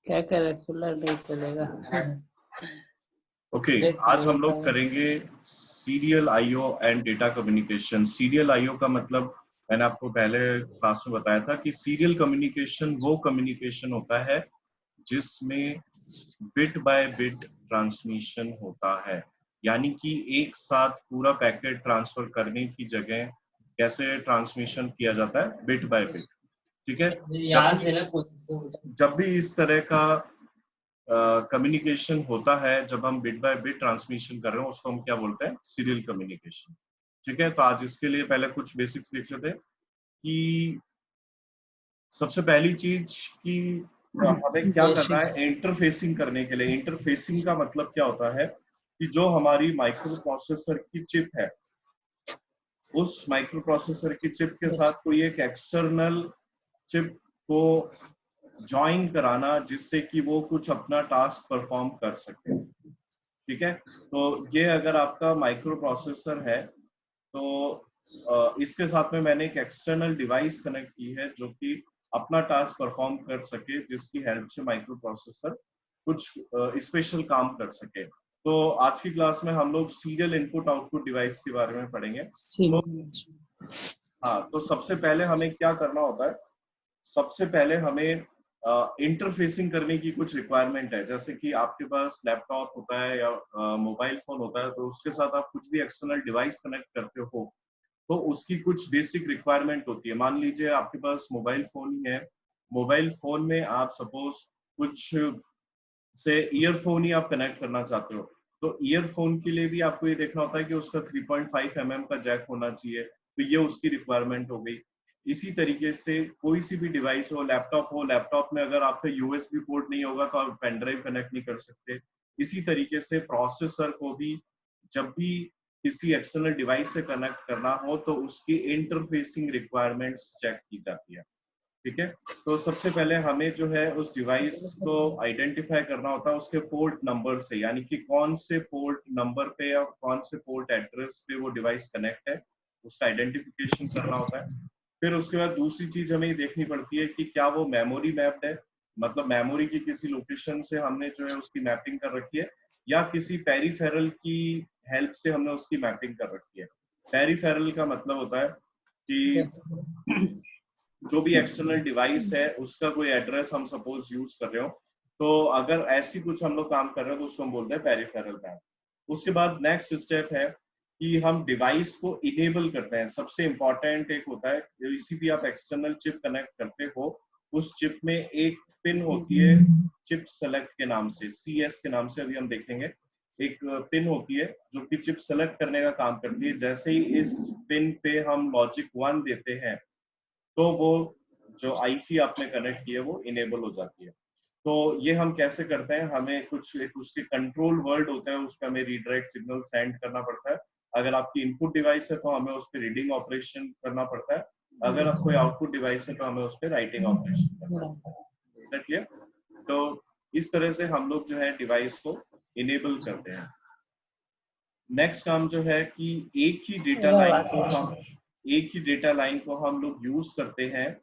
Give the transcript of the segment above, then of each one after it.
क्या करे, कूलर नहीं चलेगा। ओके, आज हम लोग करेंगे serial IO and data communication. Serial IO का मतलब मैंने आपको पहले क्लास में बताया था कि सीरियल कम्युनिकेशन वो कम्युनिकेशन होता है जिसमें बिट बाय बिट ट्रांसमिशन होता है, यानी कि एक साथ पूरा पैकेट ट्रांसफर करने की जगह कैसे ट्रांसमिशन किया जाता है, बिट बाय बिट। ठीक है, जब भी इस तरह का कम्युनिकेशन होता है, जब हम बिट बाय बिट ट्रांसमिशन कर रहे हो, उसको हम क्या बोलते हैं, सीरियल कम्युनिकेशन। ठीक है, तो आज इसके लिए पहले कुछ बेसिक्स देख लेते हैं कि सबसे पहली चीज कि हमें क्या करना है इंटरफेसिंग करने के लिए। इंटरफेसिंग का मतलब क्या होता है कि जो हमारी माइक्रो प्रोसेसर की चिप है, उस माइक्रो प्रोसेसर की चिप के साथ कोई एक एक्सटर्नल चिप को ज्वाइन कराना, जिससे कि वो कुछ अपना टास्क परफॉर्म कर सके। ठीक है, तो ये अगर आपका माइक्रो प्रोसेसर है तो इसके साथ में मैंने एक एक्सटर्नल डिवाइस कनेक्ट की है जो कि अपना टास्क परफॉर्म कर सके, जिसकी हेल्प से माइक्रो प्रोसेसर कुछ स्पेशल काम कर सके। तो आज की क्लास में हम लोग सीरियल इनपुट आउटपुट डिवाइस के बारे में पढ़ेंगे। तो हाँ, तो सबसे पहले हमें क्या करना होता है, सबसे पहले हमें इंटरफेसिंग करने की कुछ रिक्वायरमेंट है। जैसे कि आपके पास लैपटॉप होता है या मोबाइल फोन होता है, तो उसके साथ आप कुछ भी एक्सटर्नल डिवाइस कनेक्ट करते हो तो उसकी कुछ बेसिक रिक्वायरमेंट होती है। मान लीजिए आपके पास मोबाइल फोन ही है, मोबाइल फोन में आप सपोज कुछ से ईयरफोन ही आप कनेक्ट करना चाहते हो, तो ईयरफोन के लिए भी आपको ये देखना होता है कि उसका 3.5 mm का जैक होना चाहिए, तो ये उसकी रिक्वायरमेंट हो गई। इसी तरीके से कोई सी भी डिवाइस हो, लैपटॉप में अगर आपका यूएसबी पोर्ट नहीं होगा तो आप पेन ड्राइव कनेक्ट नहीं कर सकते। इसी तरीके से प्रोसेसर को भी जब भी किसी एक्सटर्नल डिवाइस से कनेक्ट करना हो तो उसकी इंटरफेसिंग रिक्वायरमेंट्स चेक की जाती है। ठीक है, तो सबसे पहले हमें जो है उस डिवाइस को आइडेंटिफाई करना होता है उसके पोर्ट नंबर से, यानी कि कौन से पोर्ट नंबर पे या कौन से पोर्ट एड्रेस पे वो डिवाइस कनेक्ट है, उसका आइडेंटिफिकेशन करना होता है। फिर उसके बाद दूसरी चीज हमें देखनी पड़ती है कि क्या वो मेमोरी मैप्ड है, मतलब मेमोरी की किसी लोकेशन से हमने जो है उसकी मैपिंग कर रखी है, या किसी पेरिफेरल की हेल्प से हमने उसकी मैपिंग कर रखी है। पेरिफेरल का मतलब होता है कि जो भी एक्सटर्नल डिवाइस है उसका कोई एड्रेस हम सपोज यूज कर रहे हो, तो अगर ऐसी कुछ हम लोग काम कर रहे हो तो उसको हम बोलते हैं पेरिफेरल मैप। उसके बाद नेक्स्ट स्टेप है कि हम डिवाइस को इनेबल करते हैं। सबसे इंपॉर्टेंट एक होता है, किसी भी आप एक्सटर्नल चिप कनेक्ट करते हो, उस चिप में एक पिन होती है चिप सेलेक्ट के नाम से, CS के नाम से, अभी हम देखेंगे। एक पिन होती है जो कि चिप सेलेक्ट करने का काम करती है। जैसे ही इस पिन पे हम लॉजिक 1 देते हैं तो वो जो आईसी आपने कनेक्ट की है वो इनेबल हो जाती है। तो ये हम कैसे करते हैं, हमें कुछ एक उसके कंट्रोल वर्ड होता है, उस पर हमें रीड राइट सिग्नल सेंड करना पड़ता है। अगर आपकी इनपुट डिवाइस है तो हमें उस पर रीडिंग ऑपरेशन करना पड़ता है, अगर आप कोई आउटपुट डिवाइस है तो हमें उस पर राइटिंग ऑपरेशन करना पड़ता है। क्लियर? तो इस तरह से हम लोग जो है डिवाइस को इनेबल करते हैं। नेक्स्ट काम जो है कि एक ही डेटा लाइन को हम लोग यूज करते हैं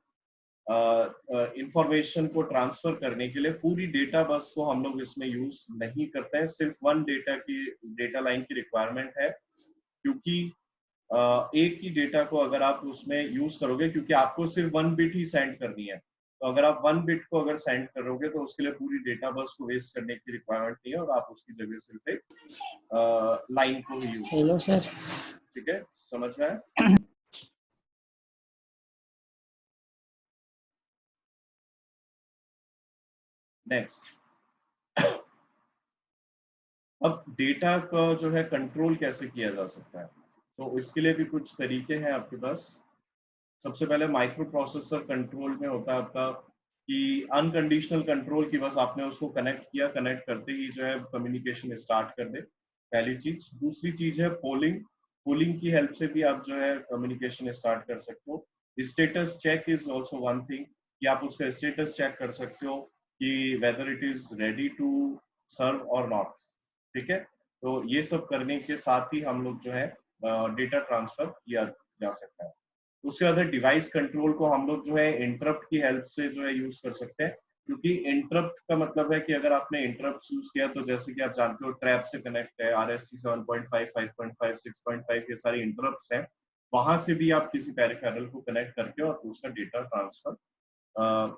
इंफॉर्मेशन को ट्रांसफर करने के लिए। पूरी डेटा बस को हम लोग इसमें यूज नहीं करते हैं, सिर्फ वन डेटा लाइन की रिक्वायरमेंट है, क्योंकि एक ही डेटा को अगर आप उसमें यूज करोगे, क्योंकि आपको सिर्फ 1 बिट ही सेंड करनी है, तो अगर आप 1 बिट को अगर सेंड करोगे तो उसके लिए पूरी डेटा बस को वेस्ट करने की रिक्वायरमेंट नहीं है, और आप उसकी जगह सिर्फ एक लाइन को ही यूज। हेलो सर, ठीक है, समझ में आया? नेक्स्ट, अब डेटा का जो है कंट्रोल कैसे किया जा सकता है, तो इसके लिए भी कुछ तरीके हैं आपके पास। सबसे पहले माइक्रो प्रोसेसर कंट्रोल में होता है आपका कि अनकंडीशनल कंट्रोल, की बस आपने उसको कनेक्ट किया, कनेक्ट करते ही जो है कम्युनिकेशन स्टार्ट कर दे, पहली चीज। दूसरी चीज है पोलिंग, पोलिंग की हेल्प से भी आप जो है कम्युनिकेशन स्टार्ट कर सकते हो। Status check is also one thing, कि आप उसका स्टेटस चेक कर सकते हो कि whether it is ready to serve और नॉट। ठीक है, तो ये सब करने के साथ ही हम लोग जो है डेटा ट्रांसफर किया जा सकता है। उसके बाद डिवाइस कंट्रोल को हम लोग जो है इंटरप्ट की हेल्प से जो है यूज कर सकते हैं। क्योंकि इंटरप्ट का मतलब है कि अगर आपने इंटरप्ट यूज किया तो जैसे कि आप जानते हो ट्रैप से कनेक्ट है, RST 7.5, 5.5, 6.5 ये सारी इंटरप्ट्स हैं, वहां से भी आप किसी पेरिफेरल को कनेक्ट करके और उसका डेटा ट्रांसफर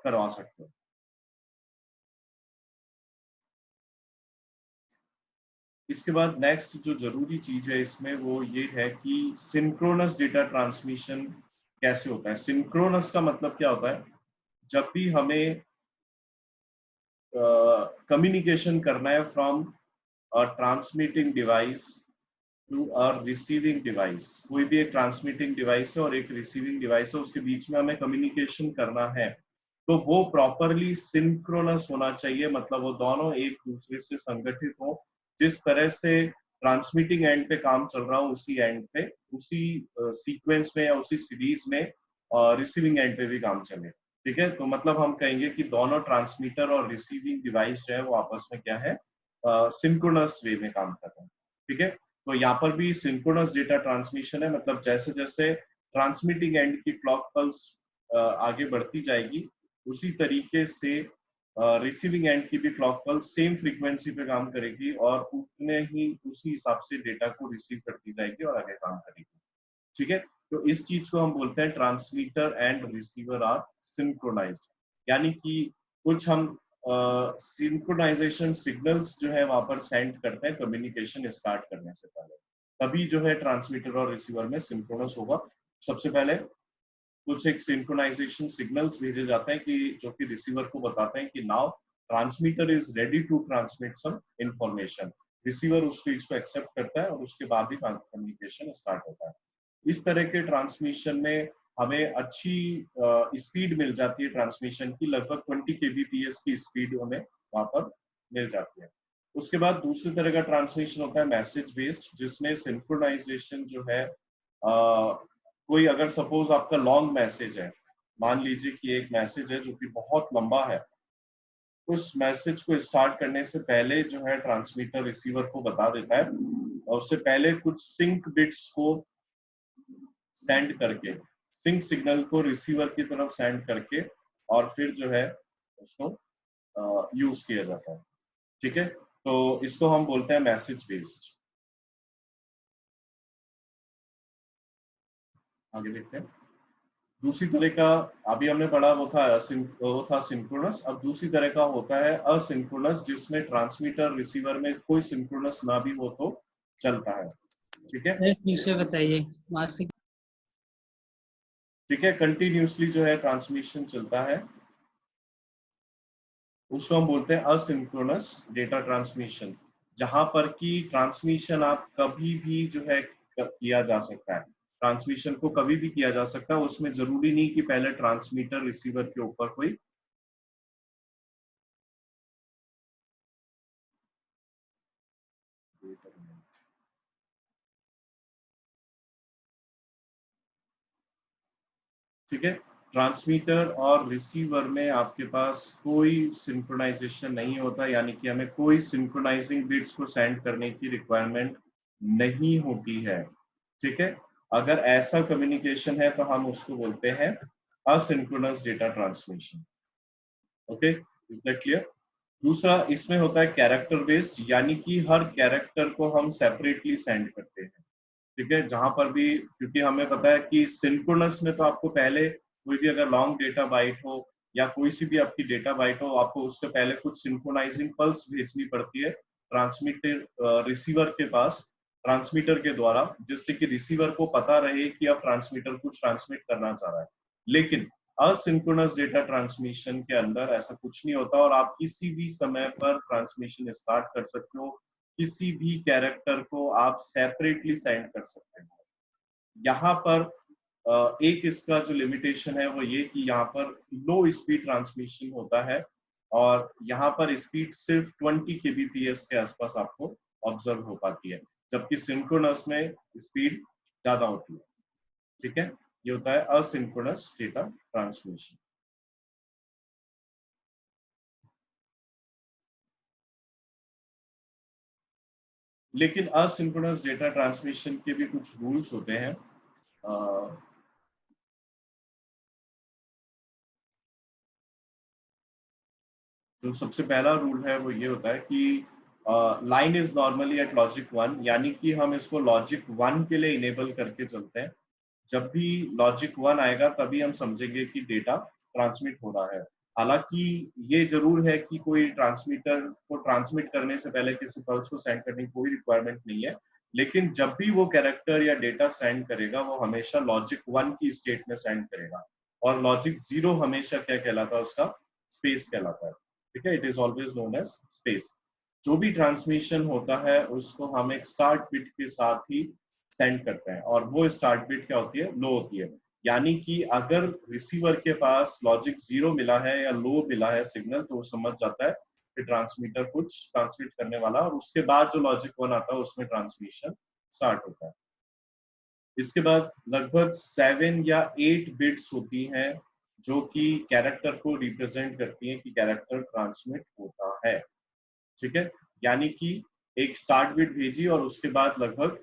करवा सकते हो। इसके बाद नेक्स्ट जो जरूरी चीज है इसमें वो ये है कि सिंक्रोनस डेटा ट्रांसमिशन कैसे होता है। सिंक्रोनस का मतलब क्या होता है, जब भी हमें कम्युनिकेशन करना है from a transmitting device to a receiving device, कोई भी एक ट्रांसमिटिंग डिवाइस है और एक रिसीविंग डिवाइस है, उसके बीच में हमें कम्युनिकेशन करना है, तो वो प्रॉपरली सिंक्रोनस होना चाहिए, मतलब वो दोनों एक दूसरे से संगठित हो। जिस तरह से ट्रांसमिटिंग एंड पे काम चल रहा हो उसी एंड पे, उसी सीक्वेंस में या उसी सीरीज में रिसीविंग एंड पे भी काम चले। ठीक है, तो मतलब हम कहेंगे कि दोनों ट्रांसमीटर और रिसीविंग डिवाइस जो है वो आपस में क्या है, सिंक्रोनस वे में काम कर रहे हैं। ठीक है, तो यहाँ पर भी सिंक्रोनस डेटा ट्रांसमिशन है, मतलब जैसे जैसे ट्रांसमिटिंग एंड की क्लॉक पल्स आगे बढ़ती जाएगी उसी तरीके से रिसीविंग एंड की भी क्लॉक पल्स सेम फ्रीक्वेंसी पे काम करेगी और उतने ही उसी हिसाब से डेटा को रिसीव करती जाएगी और आगे काम करेगी। ठीक है, तो इस चीज को हम बोलते हैं transmitter and receiver are synchronized, यानी कि कुछ हम सिंक्रोनाइजेशन सिग्नल्स जो है वहां पर सेंड करते हैं कम्युनिकेशन स्टार्ट करने से पहले, तभी जो है ट्रांसमीटर और रिसीवर में सिंक्रोनस होगा। सबसे पहले कुछ एक सिंक्रोनाइजेशन सिग्नल्स भेजे जाते हैं कि जो कि रिसीवर को बताते हैं कि now transmitter is ready to transmit some information. Receiver उस चीज को एक्सेप्ट करता है और उसके बाद ही कम्युनिकेशन स्टार्ट होता है। इस तरह के ट्रांसमिशन में हमें अच्छी स्पीड मिल जाती है ट्रांसमिशन की, लगभग 20 kbps की स्पीड हमें वहां पर मिल जाती है। उसके बाद दूसरी तरह का ट्रांसमिशन होता है मैसेज बेस्ड, जिसमें सिंक्रोनाइजेशन जो है कोई अगर सपोज आपका लॉन्ग मैसेज है, मान लीजिए कि एक मैसेज है जो कि बहुत लंबा है, उस मैसेज को स्टार्ट करने से पहले जो है ट्रांसमीटर रिसीवर को बता देता है और उससे पहले कुछ सिंक बिट्स को सेंड करके, सिंक सिग्नल को रिसीवर की तरफ सेंड करके और फिर जो है उसको यूज किया जाता है। ठीक है, तो इसको हम बोलते हैं मैसेज बेस्ड। आगे देखते हैं दूसरी तरह का, अभी हमने पढ़ा वो था सिंक्रोनस। अब दूसरी तरह का होता है असिंक्रोनस, जिसमें ट्रांसमीटर रिसीवर में कोई सिंक्रोनस ना भी हो तो चलता है। ठीक है, सर ठीक से बताइए मासिक। ठीक है, कंटिन्यूसली जो है ट्रांसमिशन चलता है, उसको हम बोलते हैं असिंक्रोनस डेटा ट्रांसमिशन, जहां पर कि ट्रांसमिशन आप कभी भी जो है किया जा सकता है, ट्रांसमिशन को कभी भी किया जा सकता है, उसमें जरूरी नहीं कि पहले ट्रांसमीटर रिसीवर के ऊपर कोई ठीक है, ट्रांसमीटर और रिसीवर में आपके पास कोई सिंक्रोनाइजेशन नहीं होता, यानी कि हमें कोई सिंक्रोनाइजिंग बिट्स को सेंड करने की रिक्वायरमेंट नहीं होती है। ठीक है, अगर ऐसा कम्युनिकेशन है तो हम उसको बोलते हैं asynchronous data transmission. Okay, is that clear. दूसरा इसमें होता है कैरेक्टर बेस्ड, यानी कि हर कैरेक्टर को हम सेपरेटली सेंड करते हैं। ठीक है, जहां पर भी, क्योंकि हमें पता है कि सिंक्रोनस में तो आपको पहले कोई भी अगर लॉन्ग डेटा बाइट हो या कोई सी भी आपकी डेटा बाइट हो, आपको उसके पहले कुछ सिंक्रोनाइजिंग पल्स भेजनी पड़ती है ट्रांसमिटर रिसीवर के पास, ट्रांसमीटर के द्वारा, जिससे कि रिसीवर को पता रहे कि अब ट्रांसमीटर कुछ ट्रांसमिट करना चाह रहा है। लेकिन असिंक्रोनस डेटा ट्रांसमिशन के अंदर ऐसा कुछ नहीं होता और आप किसी भी समय पर ट्रांसमिशन स्टार्ट कर सकते हो, किसी भी कैरेक्टर को आप सेपरेटली सेंड कर सकते हो। यहाँ पर एक इसका जो लिमिटेशन है वो ये कि यहाँ पर लो स्पीड ट्रांसमिशन होता है और यहाँ पर स्पीड सिर्फ 20 kbps के आसपास आपको ऑब्जर्व हो पाती है, जबकि सिंक्रोनस में स्पीड ज्यादा होती है। ठीक है, ये होता है असिंक्रोनस डेटा ट्रांसमिशन। लेकिन असिंक्रोनस डेटा ट्रांसमिशन के भी कुछ रूल्स होते हैं। जो सबसे पहला रूल है वो ये होता है कि line is normally at logic 1, यानी कि हम इसको लॉजिक 1 के लिए इनेबल करके चलते हैं। जब भी लॉजिक 1 आएगा तभी हम समझेंगे कि डेटा ट्रांसमिट हो रहा है। हालांकि ये जरूर है कि कोई ट्रांसमीटर को ट्रांसमिट करने से पहले किसी पल्स को सेंड करने की कोई रिक्वायरमेंट नहीं है, लेकिन जब भी वो कैरेक्टर या डेटा सेंड करेगा वो हमेशा लॉजिक 1 की स्टेट में सेंड करेगा, और लॉजिक 0 हमेशा क्या कहलाता है, उसका स्पेस कहलाता है। ठीक है, it is always known as space. जो भी ट्रांसमिशन होता है उसको हम एक स्टार्ट बिट के साथ ही सेंड करते हैं, और वो स्टार्ट बिट क्या होती है, लो होती है। यानी कि अगर रिसीवर के पास लॉजिक 0 मिला है या लो मिला है सिग्नल, तो वो समझ जाता है कि ट्रांसमीटर कुछ ट्रांसमिट करने वाला, और उसके बाद जो लॉजिक 1 आता है उसमें ट्रांसमिशन स्टार्ट होता है। इसके बाद लगभग 7 या 8 बिट्स होती हैं जो कि कैरेक्टर को रिप्रेजेंट करती हैं कि कैरेक्टर ट्रांसमिट होता है। ठीक है, यानी कि एक स्टार्ट बिट भेजी और उसके बाद लगभग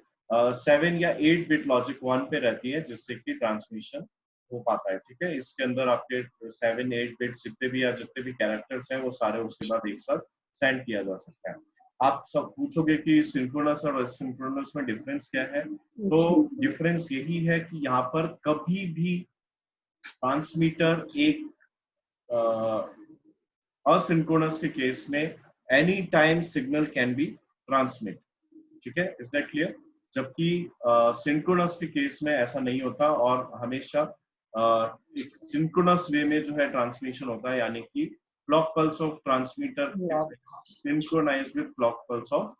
7 या 8 बिट लॉजिक 1 पे रहती है जिससे कि ट्रांसमिशन हो पाता है। ठीक है, इसके अंदर आपके 7-8 बिट्स जितने भी या जितने भी कैरेक्टर्स हैं वो सारे उसके बाद एक साथ सेंड किया जा सकता है। आप सब पूछोगे कि सिंक्रोनस और एसिंक्रोनस में डिफरेंस क्या है, तो डिफरेंस यही है कि यहाँ पर कभी भी ट्रांसमीटर एक असिंक्रोनस के केस में any time signal can be transmit. ठीक है, इज दैट क्लियर? जबकि सिंक्रोनस के केस में ऐसा नहीं होता, और हमेशा एक सिंक्रोनस वे में जो है ट्रांसमिशन होता है, यानी कि clock pulse of transmitter synchronized with clock pulse of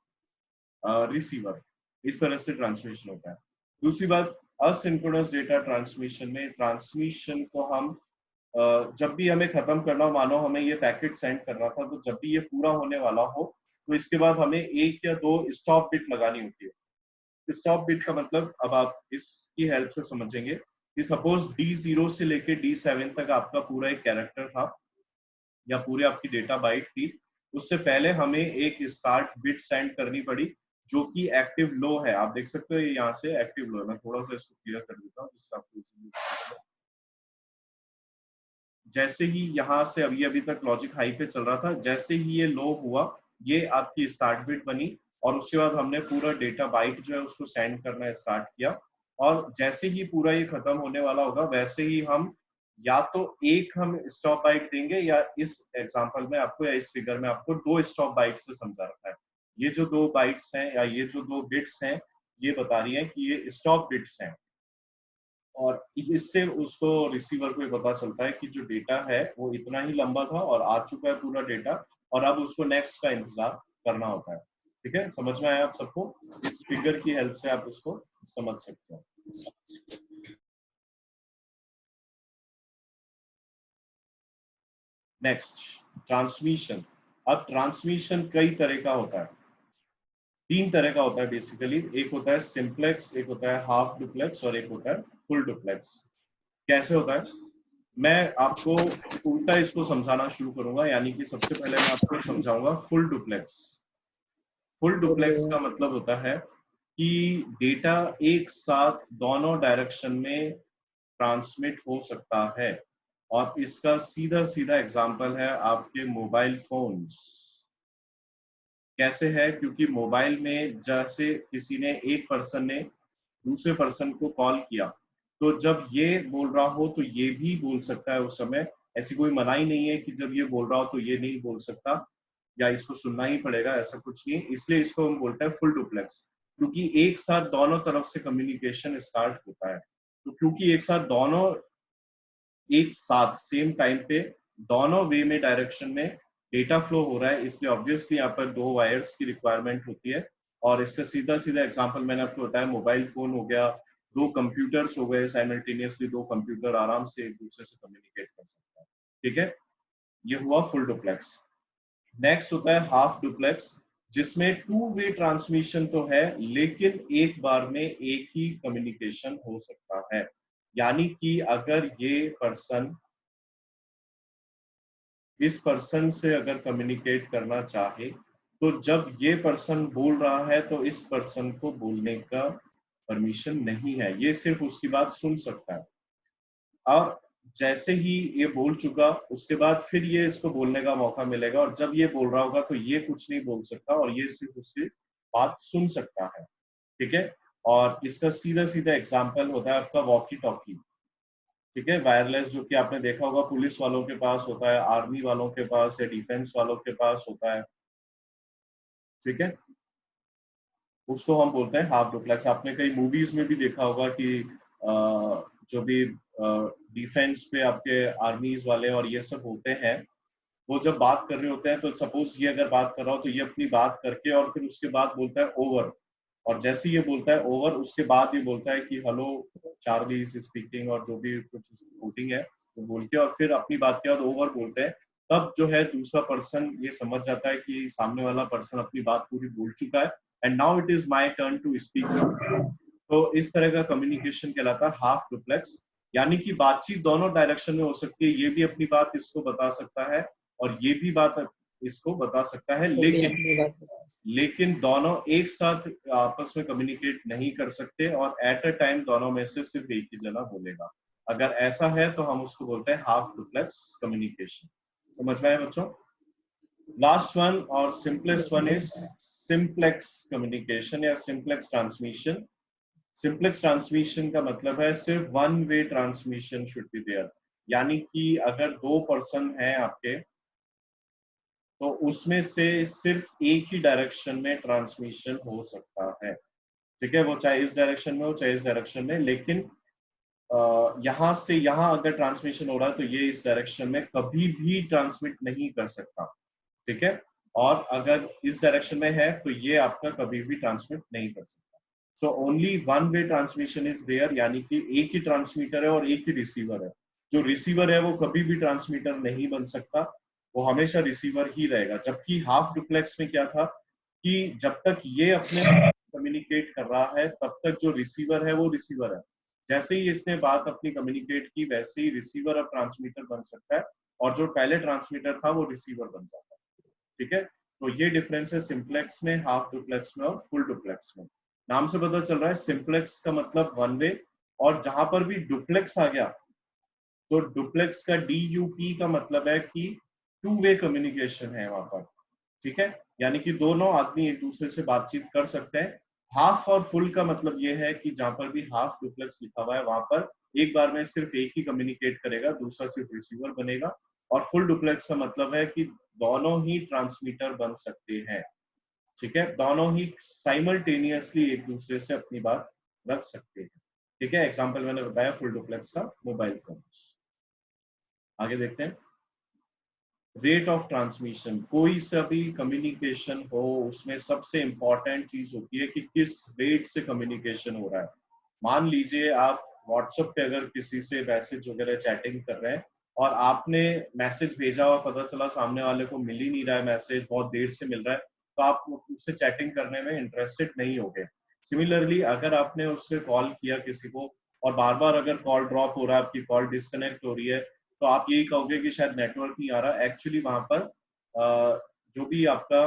receiver, इस तरह से ट्रांसमिशन होता है। दूसरी बात, असिंक्रोनस डेटा ट्रांसमिशन में ट्रांसमिशन को हम जब भी हमें खत्म करना हो, मानो हमें ये पैकेट सेंड करना था, तो जब भी ये पूरा होने वाला हो तो इसके बाद हमें 1 या 2 स्टॉप बिट लगानी होती है। स्टॉप बिट का मतलब अब आप इसकी हेल्प से समझेंगे कि सपोज D0 से लेके D7 तक आपका पूरा एक कैरेक्टर था या पूरी आपकी डेटा बाइट थी, उससे पहले हमें एक स्टार्ट बिट सेंड करनी पड़ी जो कि एक्टिव लो है। आप देख सकते हो ये यहाँ से एक्टिव लो है। मैं थोड़ा सा इसको क्लियर कर देता हूँ जिससे आपको easily समझ आए। जैसे ही यहाँ से अभी अभी तक लॉजिक हाई पे चल रहा था, जैसे ही ये लो हुआ, ये आपकी स्टार्ट बिट बनी, और उसके बाद हमने पूरा डेटा बाइट जो है उसको सेंड करना स्टार्ट किया, और जैसे ही पूरा ये खत्म होने वाला होगा वैसे ही हम या तो एक हम स्टॉप बाइट देंगे, या इस एग्जांपल में आपको या इस फिगर में आपको 2 स्टॉप बाइट से समझा रखा है। ये जो 2 बाइट्स हैं या ये जो 2 बिट्स हैं, ये बता रही है कि ये स्टॉप बिट्स हैं, और इससे उसको रिसीवर को ये पता चलता है कि जो डेटा है वो इतना ही लंबा था और आ चुका है पूरा डेटा, और अब उसको नेक्स्ट का इंतजार करना होता है। ठीक है, समझ में आया आप सबको? इस फिगर की हेल्प से आप इसको समझ सकते हो। Next, transmission. अब ट्रांसमिशन कई तरह का होता है, 3 तरह का होता है बेसिकली। एक होता है सिंप्लेक्स, एक होता है हाफ डुप्लेक्स, और एक होता है फुल डुप्लेक्स। कैसे होता है, मैं आपको उल्टा इसको समझाना शुरू करूंगा, यानी कि सबसे पहले मैं आपको समझाऊंगा फुल डुप्लेक्स। फुल डुप्लेक्स का मतलब होता है कि डेटा एक साथ दोनों डायरेक्शन में ट्रांसमिट हो सकता है, और इसका सीधा सीधा एग्जांपल है आपके मोबाइल फोन्स। कैसे है, क्योंकि मोबाइल में जैसे किसी ने, एक पर्सन ने दूसरे पर्सन को कॉल किया, तो जब ये बोल रहा हो तो ये भी बोल सकता है उस समय। ऐसी कोई मनाही नहीं है कि जब ये बोल रहा हो तो ये नहीं बोल सकता या इसको सुनना ही पड़ेगा, ऐसा कुछ नहीं। इसलिए इसको हम बोलते हैं फुल डुप्लेक्स, क्योंकि एक साथ दोनों तरफ से कम्युनिकेशन स्टार्ट होता है। तो क्योंकि एक साथ दोनों, एक साथ सेम टाइम पे दोनों वे में डायरेक्शन में डेटा फ्लो हो रहा है, इसलिए ऑब्वियसली यहाँ पर 2 वायर्स की रिक्वायरमेंट होती है। और इसका सीधा सीधा एग्जांपल मैंने आपको बताया, मोबाइल फोन हो गया, 2 कंप्यूटर्स हो गए, साइमल्टेनियसली 2 कंप्यूटर आराम से एक दूसरे से कम्युनिकेट कर सकते हैं। ठीक है, ये हुआ फुल डुप्लेक्स। नेक्स्ट होता है हाफ डुप्लेक्स, जिसमें 2 वे ट्रांसमिशन तो है लेकिन एक बार में एक ही कम्युनिकेशन हो सकता है। यानी कि अगर ये पर्सन इस पर्सन से अगर कम्युनिकेट करना चाहे, तो जब ये पर्सन बोल रहा है तो इस पर्सन को बोलने का परमिशन नहीं है, ये सिर्फ उसकी बात सुन सकता है। और जैसे ही ये बोल चुका उसके बाद फिर ये इसको बोलने का मौका मिलेगा, और जब ये बोल रहा होगा तो ये कुछ नहीं बोल सकता और ये सिर्फ उसकी बात सुन सकता है। ठीक है, और इसका सीधा सीधा एग्जाम्पल होता है आपका वॉकी टॉकी। ठीक है, वायरलेस, जो कि आपने देखा होगा पुलिस वालों के पास होता है, आर्मी वालों के पास या डिफेंस वालों के पास होता है। ठीक है, उसको हम बोलते हैं हाफ डुप्लेक्स। आपने कई मूवीज में भी देखा होगा कि जो भी डिफेंस पे आपके आर्मीज वाले और ये सब होते हैं, वो जब बात कर रहे होते हैं तो सपोज ये अगर बात कर रहा हो तो ये अपनी बात करके और फिर उसके बाद बोलता है ओवर, और जैसे ये बोलता है ओवर उसके बाद ये बोलता है कि हेलो चार्ली इज स्पीकिंग, और जो भी कुछ कोटिंग है तो बोल के और फिर अपनी बात के बाद ओवर बोलते हैं। तब जो है दूसरा पर्सन ये समझ जाता है कि सामने वाला पर्सन अपनी बात पूरी बोल चुका है, and now it is my turn to speak. तो इस तरह का कम्युनिकेशन कहलाता है हाफ डुप्लेक्स, यानी कि बातचीत दोनों डायरेक्शन में हो सकती है, ये भी अपनी बात इसको बता सकता है और ये भी बात इसको बता सकता है, वो भी लेकिन अपनी बात बता सकते दोनों एक साथ आपस में कम्युनिकेट नहीं कर सकते, और एट अ टाइम दोनों में से सिर्फ एक ही जना बोलेगा। अगर ऐसा है तो हम उसको बोलते हैं हाफ डुप्लेक्स कम्युनिकेशन। समझ में आया बच्चों? लास्ट वन और simplest one is simplex communication या सिंप्लेक्स ट्रांसमिशन। सिंप्लेक्स ट्रांसमिशन का मतलब है सिर्फ one way transmission should be there, यानी कि अगर दो पर्सन हैं आपके तो उसमें से सिर्फ एक ही डायरेक्शन में ट्रांसमिशन हो सकता है। ठीक है, वो चाहे इस डायरेक्शन में हो चाहे इस डायरेक्शन में, लेकिन यहाँ से यहाँ अगर ट्रांसमिशन हो रहा है तो ये इस डायरेक्शन में कभी भी ट्रांसमिट नहीं कर सकता। ठीक है, और अगर इस डायरेक्शन में है तो ये आपका कभी भी ट्रांसमिट नहीं कर सकता। So only one way transmission is there, यानी कि एक ही ट्रांसमीटर है और एक ही रिसीवर है। जो रिसीवर है वो कभी भी ट्रांसमीटर नहीं बन सकता, वो हमेशा रिसीवर ही रहेगा। जबकि हाफ डुप्लेक्स में क्या था कि जब तक ये अपने कम्युनिकेट कर रहा है तब तक जो रिसीवर है वो रिसीवर है, जैसे ही इसने बात अपनी कम्युनिकेट की वैसे ही रिसीवर अब ट्रांसमीटर बन सकता है, और जो पहले ट्रांसमीटर था वो रिसीवर बन जाता है। ठीक है, तो ये डिफरेंस है सिंप्लेक्स में, हाफ डुप्लेक्स में और फुल डुप्लेक्स में। नाम से पता चल रहा है सिंप्लेक्स का मतलब वन वे, और जहां पर भी डुप्लेक्स आ गया तो डुप्लेक्स का DUP का मतलब है कि टू वे कम्युनिकेशन है वहां पर। ठीक है, यानी कि दोनों आदमी एक दूसरे से बातचीत कर सकते हैं। हाफ और फुल का मतलब ये है कि जहां पर भी हाफ डुप्लेक्स लिखा हुआ है वहां पर एक बार में सिर्फ एक ही कम्युनिकेट करेगा, दूसरा सिर्फ रिसीवर बनेगा। और फुल डुप्लेक्स का मतलब है कि दोनों ही ट्रांसमीटर बन सकते हैं। ठीक है, दोनों ही साइमल्टेनियसली एक दूसरे से अपनी बात रख सकते हैं। ठीक है, एग्जाम्पल मैंने बताया फुल डुप्लेक्स का मोबाइल फोन। आगे देखते हैं रेट ऑफ ट्रांसमिशन। कोई सा भी कम्युनिकेशन हो उसमें सबसे इंपॉर्टेंट चीज होती है कि किस रेट से कम्युनिकेशन हो रहा है। मान लीजिए आप व्हाट्सएप पे अगर किसी से मैसेज वगैरह चैटिंग कर रहे हैं और आपने मैसेज भेजा और पता चला सामने वाले को मिल ही नहीं रहा है, मैसेज बहुत देर से मिल रहा है, तो आप उससे चैटिंग करने में इंटरेस्टेड नहीं होगे। सिमिलरली अगर आपने उससे कॉल किया किसी को और बार बार अगर कॉल ड्रॉप हो रहा है, आपकी कॉल डिस्कनेक्ट हो रही है, तो आप यही कहोगे कि शायद नेटवर्क नहीं आ रहा। एक्चुअली वहां पर जो भी आपका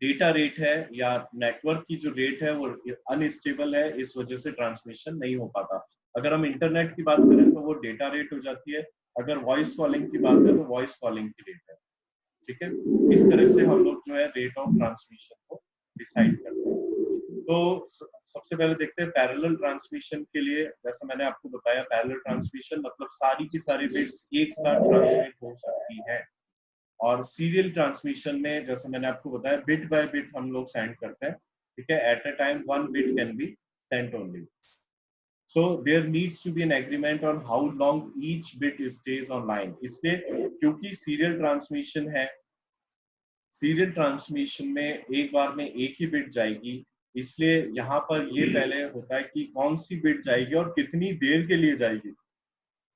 डेटा रेट है या नेटवर्क की जो रेट है वो अनस्टेबल है, इस वजह से ट्रांसमिशन नहीं हो पाता। अगर हम इंटरनेट की बात करें तो वो डेटा रेट हो जाती है, अगर वॉइस कॉलिंग की बात करें तो वॉइस कॉलिंग की रेट है। ठीक है, इस तरह से हम लोग जो है रेट ऑफ ट्रांसमिशन को डिसाइड करते हैं। तो सबसे पहले देखते हैं पैरेलल ट्रांसमिशन के लिए। जैसा मैंने आपको बताया पैरेलल ट्रांसमिशन मतलब सारी की सारी बिट्स एक साथ ट्रांसमिट हो सकती है, और सीरियल ट्रांसमिशन में जैसे मैंने आपको बताया बिट बाय बिट हम लोग सेंड करते हैं। ठीक है, at a time one bit can be sent only. So there needs to be an agreement on how long each bit stays online. इसलिए क्योंकि सीरियल ट्रांसमिशन है, सीरियल ट्रांसमिशन में एक बार में एक ही बिट जाएगी, इसलिए यहाँ पर ये पहले होता है कि कौन सी बिट जाएगी और कितनी देर के लिए जाएगी।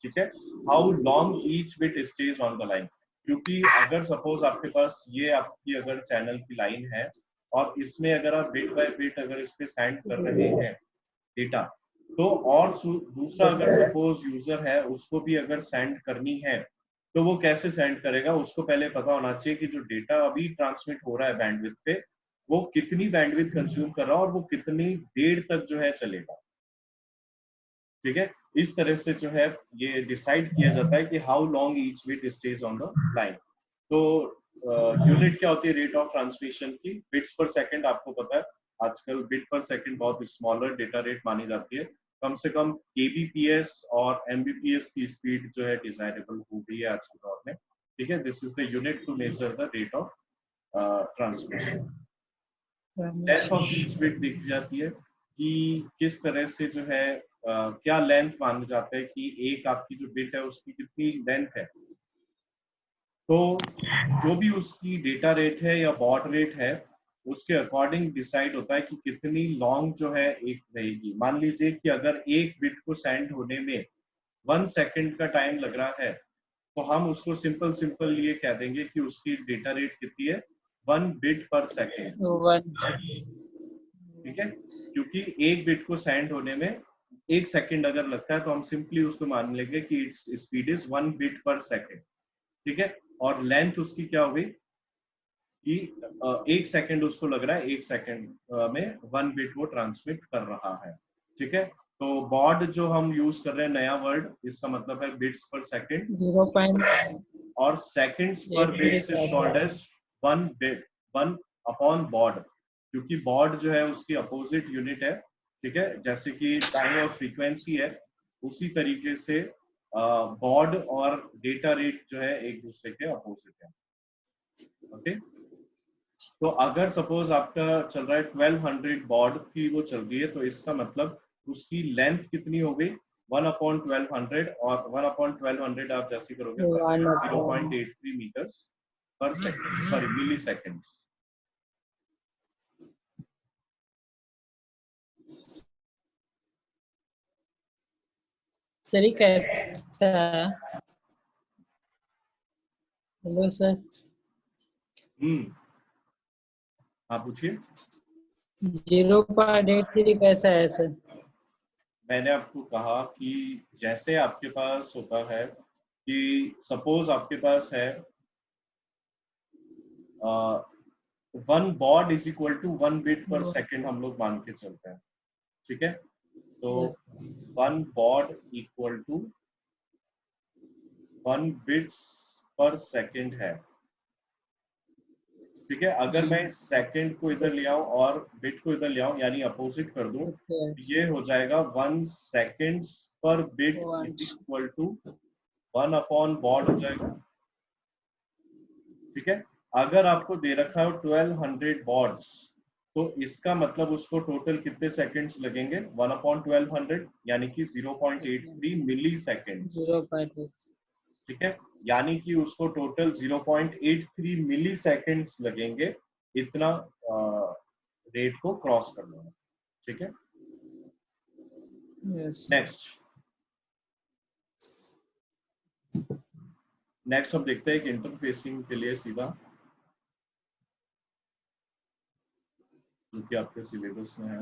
ठीक है, how long each bit stage on the line. क्योंकि अगर सपोज आपके पास ये आपकी अगर चैनल की लाइन है और इसमें अगर आप बिट बाय बिट अगर इस पे सेंड कर रहे हैं डेटा, तो और दूसरा अगर सपोज यूजर है उसको भी अगर सेंड करनी है तो वो कैसे सेंड करेगा, उसको पहले पता होना चाहिए कि जो डेटा अभी ट्रांसमिट हो रहा है बैंडविड्थ पे वो कितनी बैंडविड्थ कंज्यूम कर रहा है और वो कितनी देर तक जो है चलेगा। ठीक है, इस तरह से जो है ये डिसाइड किया जाता है कि how long each bit stage on the line. तो यूनिट क्या होती है रेट ऑफ ट्रांसमिशन की? बिट्स पर सेकंड। आपको पता है आजकल बिट पर सेकंड बहुत स्मॉलर डेटा रेट मानी जाती है। कम से कम kbps और mbps की स्पीड जो है डिजायरेबल हो गई है आज के दौर में। ठीक है, this is the unit to measure the rate of transmission. Length of each bit देखी जाती है कि किस तरह से जो है क्या लेंथ माना जाता है कि एक आपकी जो बिट है उसकी कितनी लेंथ है। तो जो भी उसकी डेटा रेट है या बॉड रेट है उसके अकॉर्डिंग डिसाइड होता है कि कितनी लॉन्ग जो है एक रहेगी। मान लीजिए कि अगर एक बिट को सेंड होने में 1 सेकंड का टाइम लग रहा है तो हम उसको सिंपल सिंपल ये कह देंगे कि उसकी डेटा रेट कितनी है 1 बिट पर सेकेंड। ठीक है, क्योंकि एक बिट को सेंड होने में 1 सेकंड अगर लगता है तो हम सिंपली उसको मान लेंगे कि इट्स स्पीड इज 1 बिट पर सेकंड। ठीक है, और लेंथ उसकी क्या होगी कि 1 सेकंड उसको लग रहा है, 1 सेकंड में 1 बिट वो ट्रांसमिट कर रहा है। ठीक है, तो बॉड जो हम यूज कर रहे हैं नया वर्ड, इसका मतलब है बिट्स पर सेकंड 0.8 और seconds per bits is called as 1 bit 1 upon baud, क्योंकि बॉड जो है उसकी अपोजिट यूनिट है। ठीक है, जैसे कि टाइम और फ्रीक्वेंसी है उसी तरीके से बॉड और डेटा रेट जो है एक दूसरे के अपोजिट है। ओके, तो अगर सपोज आपका चल रहा है 1200 बॉड की वो चल रही है तो इसका मतलब उसकी लेंथ कितनी हो गई 1/1200 और 1/1200 आप जैसे करोगे 0.83 मीटर्स पर सेकंड सॉरी मिली सेकेंड्स। सर कैसा है? Hello sir. आप पूछिए। 0.83 कैसा है सर? मैंने आपको कहा कि जैसे आपके पास होता है कि सपोज आपके पास है 1 baud is equal to 1 bit per second हम लोग मान के चलते हैं। ठीक है, तो 1 बॉड इक्वल टू 1 बिट्स पर सेकेंड है। ठीक है, अगर मैं इस सेकंड को इधर ले आऊं और बिट को इधर ले आऊं यानी अपोजिट कर दूं तो ये हो जाएगा 1 seconds per bit is equal to 1 upon baud हो जाएगा। ठीक है, अगर आपको दे रखा है 1200 बॉड्स तो इसका मतलब उसको टोटल कितने सेकंड्स लगेंगे 1/1200 यानी कि 0.83 मिली सेकेंड्स। 0.8 ठीक है, यानी कि उसको टोटल 0.83 मिली सेकेंड्स लगेंगे इतना रेट को क्रॉस करने में। ठीक है, नेक्स्ट हम देखते हैं कि इंटरफेसिंग के लिए सीधा जो कि आपके सिलेबस में है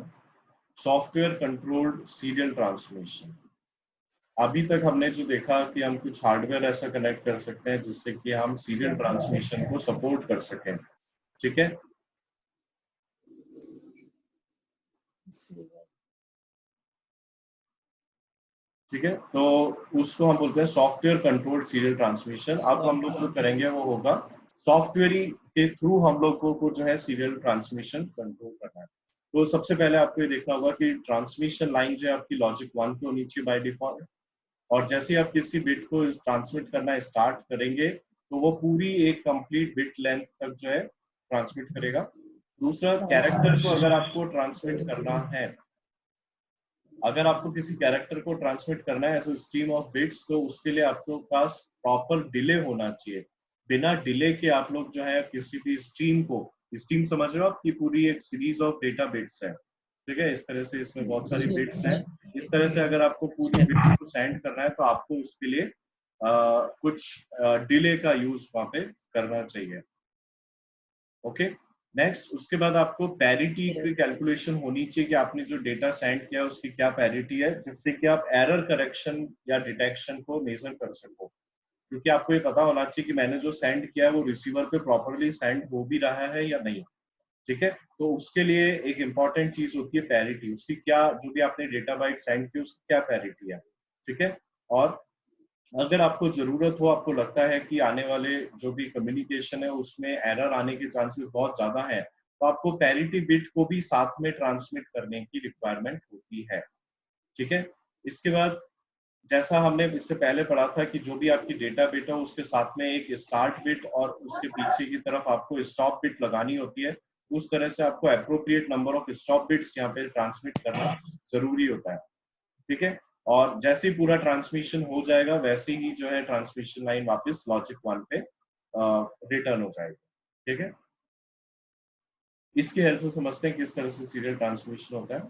सॉफ्टवेयर कंट्रोल्ड सीरियल ट्रांसमिशन। अभी तक हमने जो देखा कि हम कुछ हार्डवेयर ऐसा कनेक्ट कर सकते हैं जिससे कि हम सीरियल ट्रांसमिशन को सपोर्ट कर सकें। ठीक है, ठीक है, तो उसको हम बोलते हैं सॉफ्टवेयर कंट्रोल्ड सीरियल ट्रांसमिशन। अब हम लोग जो करेंगे वो होगा सॉफ्टवेयर के थ्रू हम लोग को जो है सीरियल ट्रांसमिशन कंट्रोल करना है। तो सबसे पहले आपको ये देखना होगा कि ट्रांसमिशन लाइन जो है आपकी लॉजिक 1 पे होनी चाहिए बाय डिफॉल्ट, और जैसे ही आप किसी बिट को ट्रांसमिट करना स्टार्ट करेंगे तो वो पूरी एक कंप्लीट बिट लेंथ तक जो है ट्रांसमिट करेगा। दूसरा, कैरेक्टर को अगर आपको ट्रांसमिट करना है, अगर आपको किसी कैरेक्टर को ट्रांसमिट करना है as a stream of bits तो उसके लिए आपके पास प्रॉपर डिले होना चाहिए। बिना डिले के आप लोग जो है किसी भी स्ट्रीम को, स्ट्रीम समझ रहे हो आपकी पूरी एक सीरीज ऑफ डेटा बिट्स है। ठीक है, इस तरह से इसमें बहुत सारी बिट्स हैं। इस तरह से अगर आपको पूरी बिट्स को सेंड करना है तो आपको उसके लिए कुछ डिले का यूज वहां पे करना चाहिए। ओके, नेक्स्ट उसके बाद आपको पैरिटी की कैलकुलेशन होनी चाहिए कि आपने जो डेटा सेंड किया उसकी क्या पैरिटी है, जिससे कि आप एरर करेक्शन या डिटेक्शन को मेजर कर सको। क्योंकि आपको ये पता होना चाहिए कि मैंने जो सेंड किया है वो रिसीवर पे प्रॉपरली सेंड हो भी रहा है या नहीं। ठीक है, तो उसके लिए एक इंपॉर्टेंट चीज होती है पैरिटी, उसकी क्या, जो भी आपने डेटा बाइट सेंड की उसकी क्या पैरिटी है। ठीक है। और अगर आपको जरूरत हो, आपको लगता है कि आने वाले जो भी कम्युनिकेशन है उसमें एरर आने के चांसेस बहुत ज्यादा है, तो आपको पैरिटी बिट को भी साथ में ट्रांसमिट करने की रिक्वायरमेंट होती है। ठीक है। इसके बाद जैसा हमने इससे पहले पढ़ा था कि जो भी आपकी डेटा बिट है उसके साथ में एक स्टार्ट बिट और उसके पीछे की तरफ आपको स्टॉप बिट लगानी होती है। उस तरह से आपको appropriate number of stop bits यहाँ पे ट्रांसमिट करना जरूरी होता है। ठीक है। और जैसे ही पूरा ट्रांसमिशन हो जाएगा वैसे ही जो है ट्रांसमिशन लाइन वापस लॉजिक 1 पे रिटर्न हो जाएगी। ठीक है। इसकी हेल्प से समझते हैं किस तरह से सीरियल ट्रांसमिशन होता है।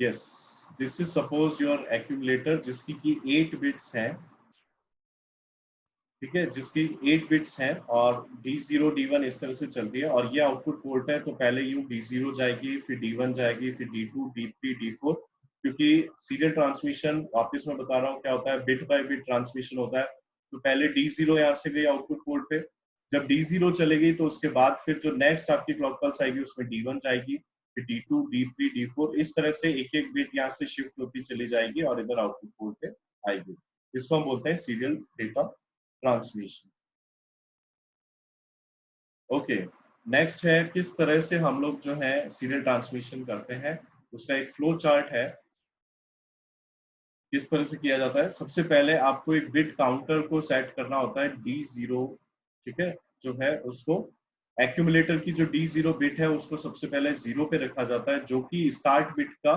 Yes, this is suppose your accumulator जिसकी की 8 बिट्स हैं। ठीक है, जिसकी 8 बिट्स हैं और D0 D1 इस तरह से चल रही है और ये आउटपुट पोर्ट है, तो पहले यूं D0 जाएगी, फिर D1 जाएगी, फिर D2 D3 D4। क्योंकि सीरियल ट्रांसमिशन वापस मैं बता रहा हूँ क्या होता है, बिट बाय बिट ट्रांसमिशन होता है। तो पहले D0 यहाँ से गई आउटपुट पोर्ट पे, जब D0 चलेगी तो उसके बाद फिर जो नेक्स्ट आपकी क्लॉक पल्स आएगी उसमें D1 जाएगी, फिर D2 D3 D4, इस तरह से एक एक बिट यहाँ से शिफ्ट होती चली जाएगी और इधर आउटपुट पोर्ट पे आएगी। इसको हम बोलते हैं serial data transmission. Okay, next है किस तरह से हम लोग जो है सीरियल ट्रांसमिशन करते हैं, उसका एक फ्लो चार्ट है। किस तरह से किया जाता है, सबसे पहले आपको एक बिट काउंटर को सेट करना होता है D0। ठीक है, जो है उसको एक्यूमुलेटर की जो D0 बिट है उसको सबसे पहले 0 पे रखा जाता है, जो कि स्टार्ट बिट का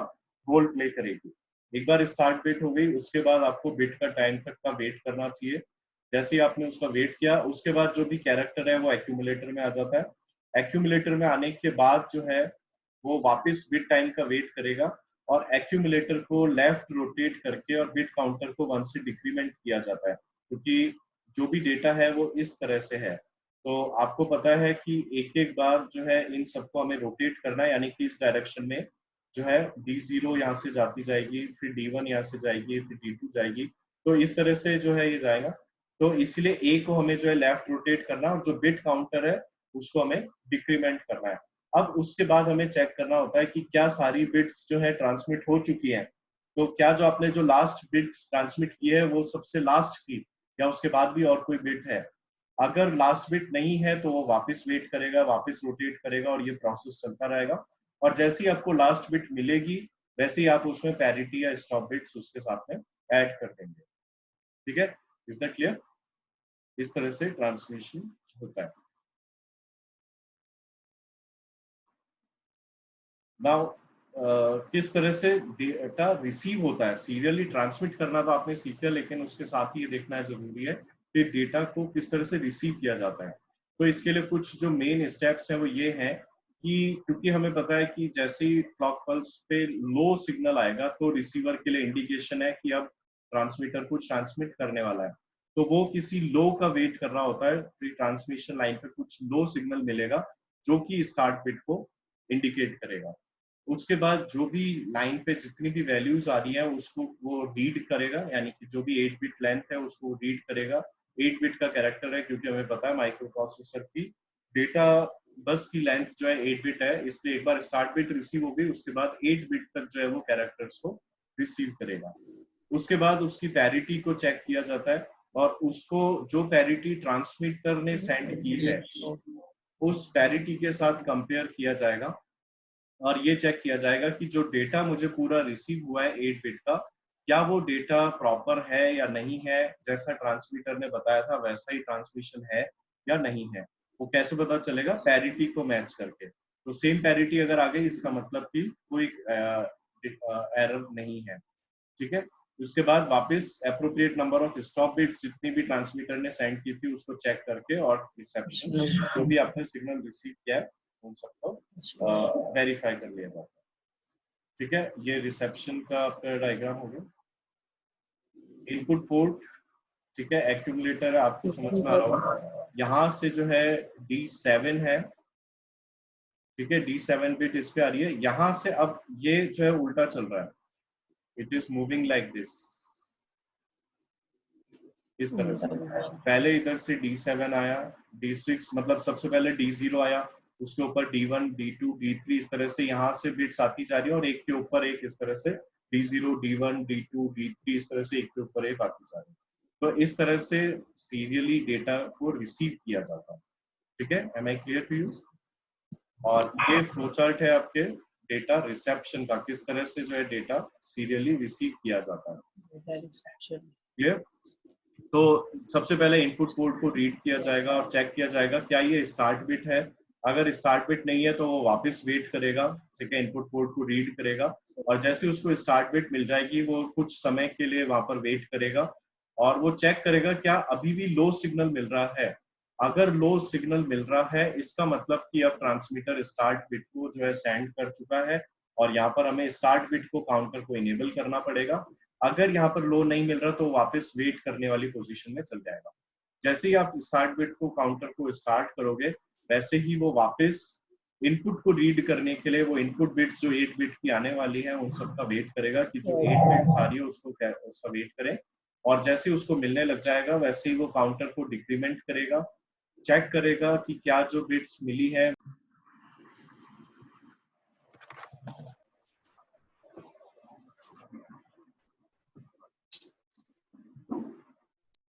रोल प्ले करेगी। एक बार स्टार्ट बिट हो गई उसके बाद आपको बिट का टाइम तक का वेट करना चाहिए। जैसे ही आपने उसका वेट किया उसके बाद जो भी कैरेक्टर है वो एक्यूमुलेटर में आ जाता है। एक्यूमुलेटर में आने के बाद जो है वो वापस बिट टाइम का वेट करेगा और एक्यूमुलेटर को लेफ्ट रोटेट करके और बिट काउंटर को 1 से डिक्रीमेंट किया जाता है, क्योंकि जो भी डेटा है वो इस तरह से है। तो आपको पता है कि एक एक बार जो है इन सबको हमें रोटेट करना है, यानी कि इस डायरेक्शन में जो है D0 यहाँ से जाती जाएगी, फिर D1 यहाँ से जाएगी, फिर D2 जाएगी। तो इस तरह से जो है ये जाएगा। तो इसलिए ए को हमें जो है लेफ्ट रोटेट करना और जो बिट काउंटर है उसको हमें डिक्रीमेंट करना है। अब उसके बाद हमें चेक करना होता है कि क्या सारी बिट्स जो है ट्रांसमिट हो चुकी हैं। तो क्या जो आपने जो लास्ट बिट ट्रांसमिट की है वो सबसे लास्ट की, या उसके बाद भी और कोई बिट है। अगर लास्ट बिट नहीं है तो वो वापस वेट करेगा, वापस रोटेट करेगा और ये प्रोसेस चलता रहेगा। और जैसे ही आपको लास्ट बिट मिलेगी वैसे ही आप उसमें पैरिटी या स्टॉप बिट्स उसके साथ में ऐड कर देंगे। ठीक है, इज दैट क्लियर? इस तरह से ट्रांसमिशन होता है। नाउ किस तरह से डेटा रिसीव होता है, सीरियली ट्रांसमिट करना तो आपने सीख लिया, लेकिन उसके साथ ही ये देखना जरूरी है कि डेटा को किस तरह से रिसीव किया जाता है। तो इसके लिए कुछ जो मेन स्टेप्स हैं वो ये हैं कि क्योंकि हमें पता है कि जैसे ही क्लॉक पल्स पे लो सिग्नल आएगा तो रिसीवर के लिए इंडिकेशन है कि अब ट्रांसमीटर कुछ ट्रांसमिट करने वाला है। तो वो किसी लो का वेट कर रहा होता है, फिर ट्रांसमिशन लाइन पे कुछ लो सिग्नल मिलेगा जो कि स्टार्ट बिट को इंडिकेट करेगा। उसके बाद जो भी लाइन पे जितनी भी वैल्यूज आ रही है उसको वो रीड करेगा, यानी कि जो भी 8 बिट लेंथ है उसको रीड करेगा। 8 बिट का कैरेक्टर है, क्योंकि हमें पता है माइक्रो प्रोसेसर की डेटा बस की लेंथ जो है 8 बिट है, इसलिए एक बार स्टार्ट बिट रिसीव हो गई उसके बाद 8 बिट तक जो है वो कैरेक्टर्स को रिसीव करेगा। उसके बाद उसकी पैरिटी को चेक किया जाता है और उसको जो पैरिटी ट्रांसमीटर ने सेंड की है उस पैरिटी के साथ कंपेयर किया जाएगा और ये चेक किया जाएगा कि जो डेटा मुझे पूरा रिसीव हुआ है 8 बिट का, क्या वो डेटा प्रॉपर है या नहीं है, जैसा ट्रांसमीटर ने बताया था वैसा ही ट्रांसमिशन है या नहीं है। वो कैसे पता चलेगा, पैरिटी को मैच करके। तो सेम पैरिटी अगर आ गई इसका मतलब कि कोई एरर नहीं है। ठीक है, उसके बाद वापस appropriate number of stop bits जितनी भी ट्रांसमीटर ने सेंड की थी उसको चेक करके और रिसेप्शन जो भी आपने सिग्नल रिसीव किया है उन सबको वेरीफाई कर लिया जाता है। ठीक है, ये रिसेप्शन का आपका डायग्राम हो गया। इनपुट पोर्ट, ठीक है, एक्यूमुलेटर आपको समझ में आ रहा होगा। यहाँ से जो है D7 है, ठीक है, D7 बिट इस पे आ रही है। यहाँ से अब ये जो है उल्टा चल रहा है, it is moving like this, इस तरह से। पहले इधर से D7 आया, D6 मतलब सबसे पहले D0 आया, उसके ऊपर D1, D2, D3 इस तरह से यहाँ से बिट्स आती जा रही है और एक के ऊपर एक इस तरह से D0, D1, D2, D3 इस तरह से एक के ऊपर एक आती जा रही है। तो इस तरह से सीरियली डेटा को रिसीव किया जाता है। ठीक है, am I clear to you? और ये फ्लो चार्ट है आपके डेटा रिसेप्शन का, किस तरह से जो है डेटा सीरियली रिसीव किया जाता है। क्लियर? तो सबसे पहले इनपुट पोर्ट को रीड किया जाएगा और चेक किया जाएगा क्या ये स्टार्ट बिट है। अगर स्टार्ट बिट नहीं है तो वो वापस वेट करेगा, ठीक है, इनपुट पोर्ट को रीड करेगा और जैसे उसको स्टार्ट बिट मिल जाएगी वो कुछ समय के लिए वहां पर वेट करेगा और वो चेक करेगा क्या अभी भी लो सिग्नल मिल रहा है। अगर लो सिग्नल मिल रहा है इसका मतलब कि अब ट्रांसमीटर स्टार्ट बिट को जो है सेंड कर चुका है और यहाँ पर हमें स्टार्ट बिट को काउंटर को इनेबल करना पड़ेगा। अगर यहाँ पर लो नहीं मिल रहा तो वापस वेट करने वाली पोजीशन में चल जाएगा। जैसे ही आप स्टार्ट बिट को काउंटर को स्टार्ट करोगे वैसे ही वो वापस इनपुट को रीड करने के लिए वो इनपुट बिट्स जो 8 बिट की आने वाली है उन सबका वेट करेगा कि जो 8 बिट्स आ रही है उसका वेट करें और जैसे ही उसको मिलने लग जाएगा वैसे ही वो काउंटर को डिक्रीमेंट करेगा, चेक करेगा कि क्या जो बिट्स मिली है